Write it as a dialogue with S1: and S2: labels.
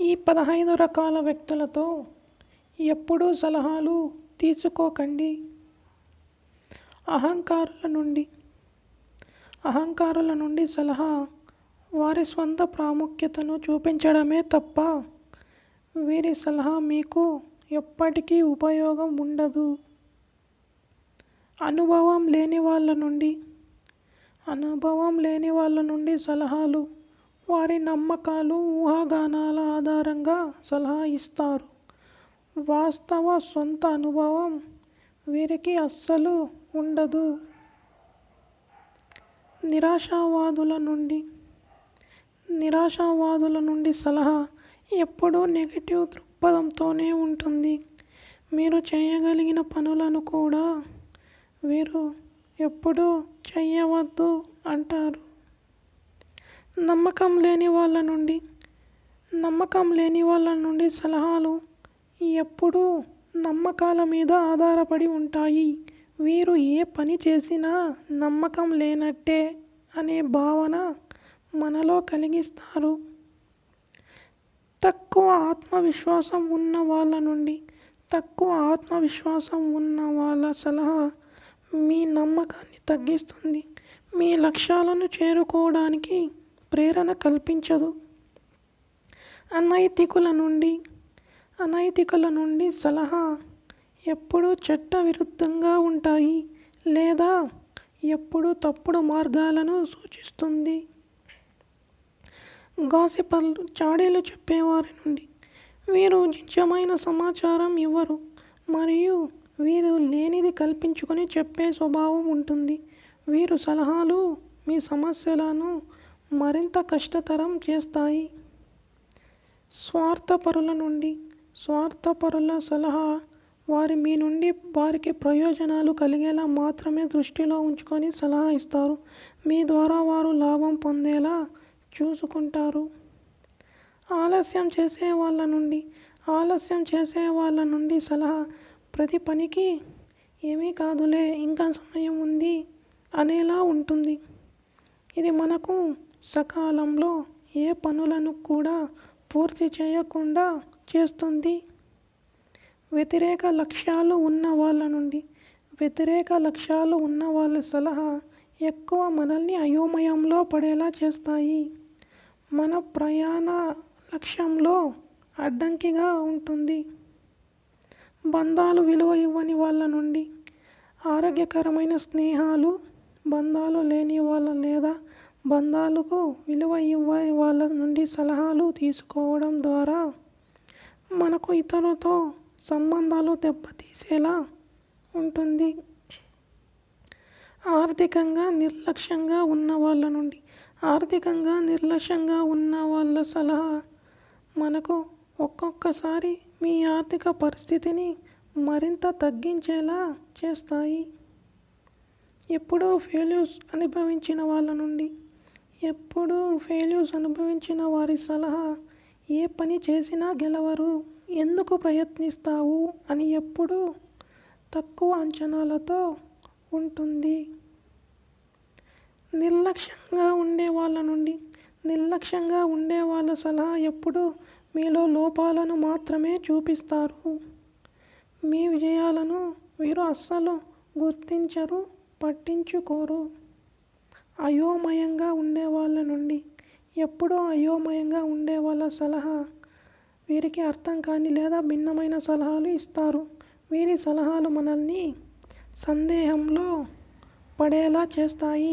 S1: ఈ 15 రకాల వ్యక్తులతో ఎప్పుడూ సలహాలు తీసుకోకండి. అహంకారుల నుండి సలహా వారి స్వంత ప్రాముఖ్యతను చూపించడమే తప్ప వీరి సలహా మీకు ఎప్పటికీ ఉపయోగం ఉండదు. అనుభవం లేని వాళ్ళ నుండి సలహాలు వారి నమ్మకాలు, ఊహాగానాల ఆధారంగా సలహా ఇస్తారు. వాస్తవ సొంత అనుభవం వీరికి అస్సలు ఉండదు. నిరాశావాదుల నుండి సలహా ఎప్పుడూ నెగటివ్ దృక్పథంతోనే ఉంటుంది. మీరు చేయగలిగిన పనులను కూడా వీరు ఎప్పుడూ చేయవద్దు అంటారు. నమ్మకం లేని వాళ్ళ నుండి సలహాలు ఎప్పుడూ నమ్మకాల మీద ఆధారపడి ఉంటాయి. వీరు ఏ పని చేసినా నమ్మకం లేనట్టే అనే భావన మనలో కలిగిస్తారు. తక్కువ ఆత్మవిశ్వాసం ఉన్న వాళ్ళ సలహా మీ నమ్మకాన్ని తగ్గిస్తుంది. మీ లక్ష్యాలను చేరుకోవడానికి ప్రేరణ కల్పించదు. అనైతికుల నుండి సలహా ఎప్పుడూ చట్టవిరుద్ధంగా ఉంటాయి లేదా ఎప్పుడూ తప్పుడు మార్గాలను సూచిస్తుంది. గాసిపర్లు, చాడీలు చెప్పేవారి నుండి వీరు నిజమైన సమాచారం ఇవ్వరు మరియు వీరు లేనిది కల్పించుకొని చెప్పే స్వభావం ఉంటుంది. వీరు సలహాలు మీ సమస్యలను మరింత కష్టతరం చేస్తాయి. స్వార్థపరుల సలహా మీ నుండి వారికి ప్రయోజనాలు కలిగేలా మాత్రమే దృష్టిలో ఉంచుకొని సలహా ఇస్తారు. మీ ద్వారా వారు లాభం పొందేలా చూసుకుంటారు. ఆలస్యం చేసే వాళ్ళ నుండి సలహా ప్రతి పనికి ఏమీ కాదులే, ఇంకా సమయం ఉంది అనేలా ఉంటుంది. ఇది మనకు సకాలంలో ఏ పనులను కూడా పూర్తి చేయకుండా చేస్తుంది. వ్యతిరేక లక్ష్యాలు ఉన్న వాళ్ళ సలహా ఎక్కువ మనల్ని అయోమయంలో పడేలా చేస్తాయి. మన ప్రయాణ లక్ష్యంలో అడ్డంకిగా ఉంటుంది. విలువ ఇవ్వని వాళ్ళ నుండి ఆరోగ్యకరమైన స్నేహాలు, బంధాలు లేని వాళ్ళ లేదా బంధాలకు విలువ ఇవ్వని వాళ్ళ నుండి సలహాలు తీసుకోవడం ద్వారా మనకు ఇతరులతో సంబంధాలు దెబ్బతీసేలా ఉంటుంది. ఆర్థికంగా నిర్లక్ష్యంగా ఉన్న వాళ్ళ సలహా మనకు ఒక్కొక్కసారి మీ ఆర్థిక పరిస్థితిని మరింత తగ్గించేలా చేస్తాయి. ఎప్పుడూ ఫెయిల్యూర్స్ అనుభవించిన వారి సలహా ఏ పని చేసినా గెలవరు, ఎందుకు ప్రయత్నిస్తావు అని ఎప్పుడూ తక్కువ అంచనాలతో ఉంటుంది. నిర్లక్ష్యంగా ఉండే వాళ్ళ సలహా ఎప్పుడూ మీలో లోపాలను మాత్రమే చూపిస్తారు. మీ విజయాలను వీరు అస్సలు గుర్తించరు, పట్టించుకోరు. అయోమయంగా ఉండే వాళ్ళ సలహా వీరికి అర్థం కాని లేదా భిన్నమైన సలహాలు ఇస్తారు. వీరి సలహాలు మనల్ని సందేహంలో పడేలా చేస్తాయి.